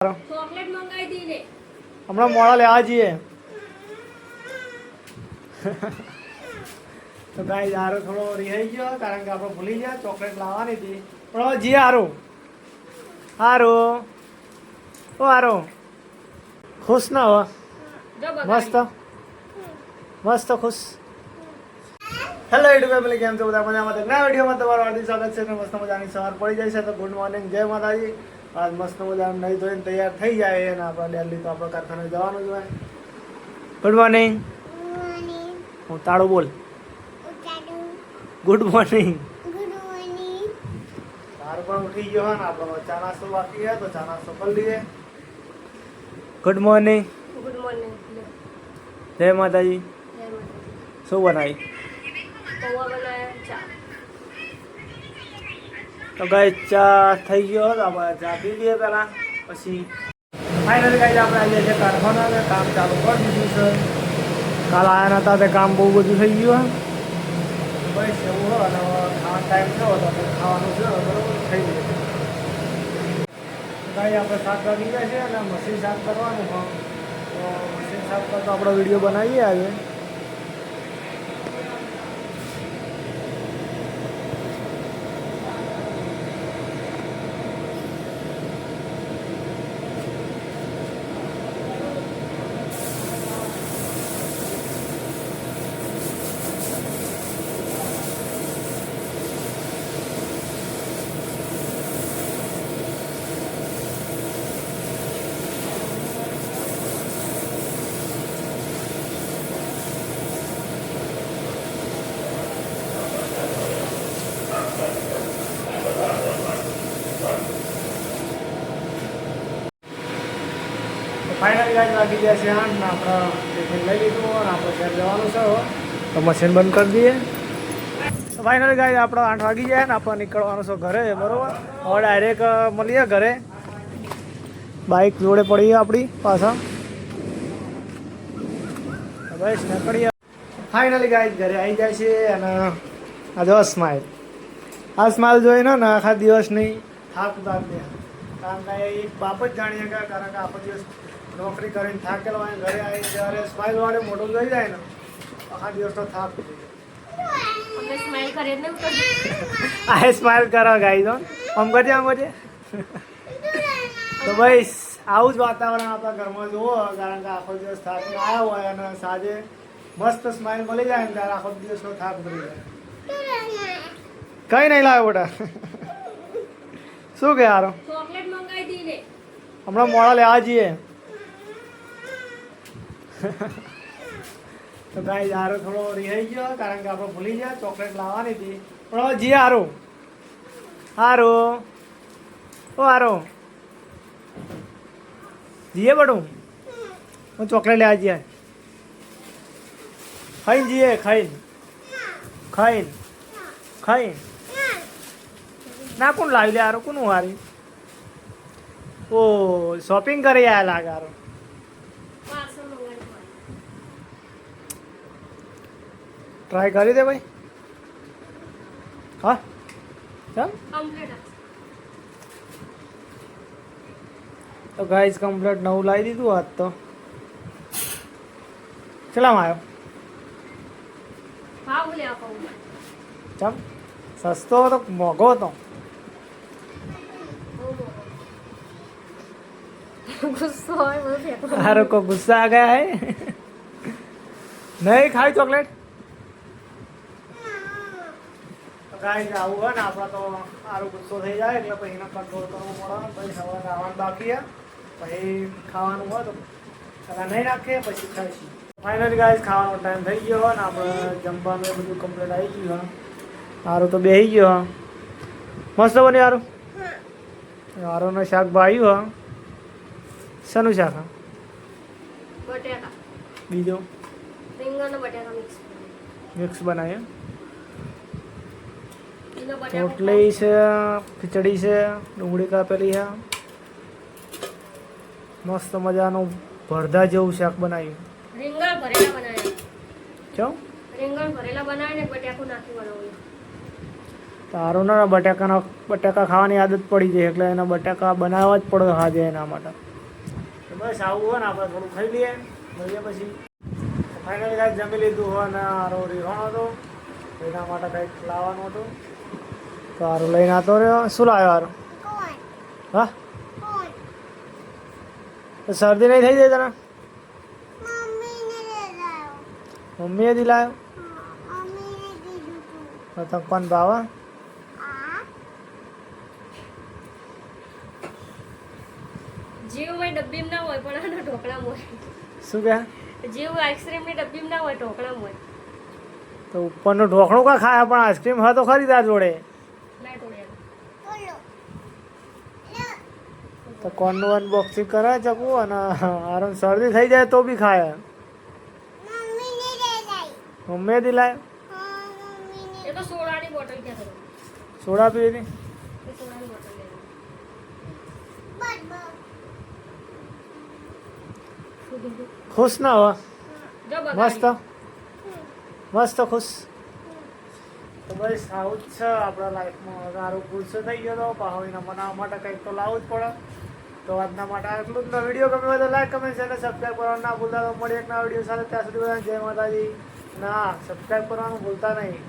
Chocolate મંગાવી દી ને હમણાં મોડા લેવા જઈએ તો ગાઈસ આરો થોડો રિહાઈ ગયો કારણ કે આપણે ભૂલી ગયા ચોકલેટ લાવવાની હતી પણ હવે જઈએ આરો આરો ખુશ ના હો મસ્ત મસ્ત ખુશ હેલો યુટ્યુબ ફેમિલી કેમ છો બધા મજામાં તો નવા વિડીયોમાં તમારું હાર્દિક સ્વાગત છે મસ્ત મજાની સવાર પડી જાય છે તો ગુડ મોર્નિંગ જય માતાજી આજ મસ્ત મજાનું નહીં ધોઈને તૈયાર થઈ જાય અને આપણે ડેલી તો આપણે કારખાને જવાનું જ હોય ગુડ મોર્નિંગ હું તાળું બોલ ગુડ મોર્નિંગ તારું પણ ઉઠી ગયો હોય ને આપણો ચા નાસ્તો બાકી છે તો ચા નાસ્તો કરી લઈએ ગુડ મોર્નિંગ જય માતાજી શું બનાવી તો ગાય ચા થઈ ગયો તો આપણે ચા પી લઈએ પહેલાં પછી ફાઇનલી ગાય આપણે આવી જાય છે કારખાના કામ ચાલુ કરી દીધું છે કાલ આવ્યા નતા તે કામ બહુ બધું થઈ ગયું બસ એવું હોય અને ખાવાનો ટાઈમ થયો તો ખાવાનું છે બરાબર થઈ ગયું ગાય આપણે 7 વાગી ગયા છે અને મશીન સાફ કરવાનું તો મશીન સાફ કરતો આપણો વિડીયો બનાવીએ આજે ફાઇનલી ગાય વાગી ગયા છે 8 ને આપણે ટિફિન લઈ લીધું અને આપણે ઘર જવાનું છે તો મશીન બંધ કરી દઈએ તો ફાઇનલી ગાય આપણે 8 વાગી જાય ને આપણે નીકળવાનું છે ઘરે બરાબર હવે ડાયરેક્ટ મળીએ ઘરે બાઇક જોડે પડીએ આપણી પાછા બસ નીકળીએ ફાઇનલી ગાય ઘરે આવી જાય છે અને આ જો સ્માઇલ જોઈને ને આખા દિવસ નહીં થાક ઉતાર દે કારણ કે એક બાપ જ જાણીએ કે કારણ કે આખો દિવસ નોકરી કરીને થાકેલો હોય ઘરે આવી જ્યારે સ્માઇલ વાળે મોટું જોઈ જાય ને આખા દિવસનો થાક આ સ્માઇલ કરો ગાઈ દો આમ કરજે તો ભાઈ આવું જ વાતાવરણ આપણા ઘરમાં જુઓ કારણ કે આખો દિવસ થાકીને આવ્યા હોય અને સાંજે મસ્ત સ્માઇલ મળી જાય ને ત્યારે આખો દિવસનો થાક ભરી જાય કઈ નહીં લાવે બેટા શું કે યાર ચોકલેટ મંગાવી દી ને હમણાં મોડા લેવા જઈએ તો ગાઈસ આરો થોડો રિહાઈ ગયો કારણ કે આપણે ભૂલી ગયા ચોકલેટ લાવવાની હતી પણ હવે જઈએ આરો જઈએ બટું હું ચોકલેટ લેવા જઈએ ખાઈને ના કોણ લાવી લે આરો કોનું હારી ઓ શોપિંગ કરી આયા લાગે આરો ટ્રાય કરી દે ભાઈ હા ચાલ તો ગાઈસ કમ્પ્લીટ નવું લાવી દીધું આજ તો કેટલામાં આવ્યો ચમ સસ્તો હતો મોંઘો હતો अरे को गुस्सा आ गया है नहीं खाई चॉकलेट ગાઈસ આવું હોય ને આપણે તો સારું ગુસ્સો થઈ જાય એટલે પછી એના કંટ્રોલ કરવો પડે પછી સવારે ખાવાનું બાકી પછી ખાવાનું હોય તો નહીં રાખીએ પછી ખાઈશું ફાઇનલી ગાઈસ ખાવાનો ટાઈમ થઈ ગયો હોય ને આપણે જમવાનું બધું કમ્પ્લીટ આવી ગયું સારું તો બેસી ગયો મસ્ત બન્યું હારું શાક ભાવ્યું શાનું શાક બટેકા બીજો રીંગણ બટેકા મિક્સ બનાવીએ રોટલી છે ખીચડી છે ડુંગળી કાપેલી છે મસ્ત મજાનું ભરધા જેવું શાક બનાવ્યું રીંગણ ભરેલા બનાવ્યા કેમ રીંગણ ભરેલા બનાવીને બટેકું નાખી બનાવ્યું તારું ના બટાકા ખાવાની આદત પડી જાય એટલે એના બટાકા બનાવવા જ પડે હાજે એના માટે બસ આવું હોય ને આપણે થોડું ખાઈ લઈએ મળીએ પછી ફાઇનલી કાંઈક જમી લીધું હોય ને આરો રીહોણો હતો એના માટે કંઈક લાવવાનું હતું તો હારું લઈને આવતો રહ્યો. શું લાવ્યો હારું? હા તો શરદી નહીં થઈ જાય તને? મમ્મીએ દિલાયો તો તને કોણ ભાવે? જેવું હોય ડબ્બીમાં ના હોય પણ આનો ઢોકળામાં હોય. શું કહે? જેવું આઈસ્ક્રીમની ડબ્બીમાં ના હોય ઢોકળામાં હોય. તો ઉપરનું ઢોકણું કા ખાય પણ આઈસ્ક્રીમ હોય તો ખરી તાર જોડે. લાય તોડ્યા. તો કોનનું અનબોક્સિંગ કરે ચકવું અને આરામ શરદી થઈ જાય તો બી ખાય. મમ્મીએ દિલાય એ તો સોડાની બોટલ કહેતો હતો. સોડા પી હતી. એ સોડાની બોટલ લેવાની. ખુશ ના હો? જો મસ્ત બગાડી. મસ્ત ખુશ. તો બસ આવું જ છે આપણા લાઈફમાં. સારું ગુસ્સો થઈ ગયો તો પાહોઈને બનાવવા માટે કંઈક તો લાવવું જ પડે. તો આજના માટે આટલું જ. વિડીયો ગમ્યો હોય તો લાઈક કમેન્ટ શેર સબસ્ક્રાઈબ કરવાનું ના ભૂલતા. તો મળીએ એક નવા વિડીયો સાથે. ત્યાં સુધી બધાને જય માતાજી. ના સબસ્ક્રાઈબ કરવાનું ભૂલતા નહીં.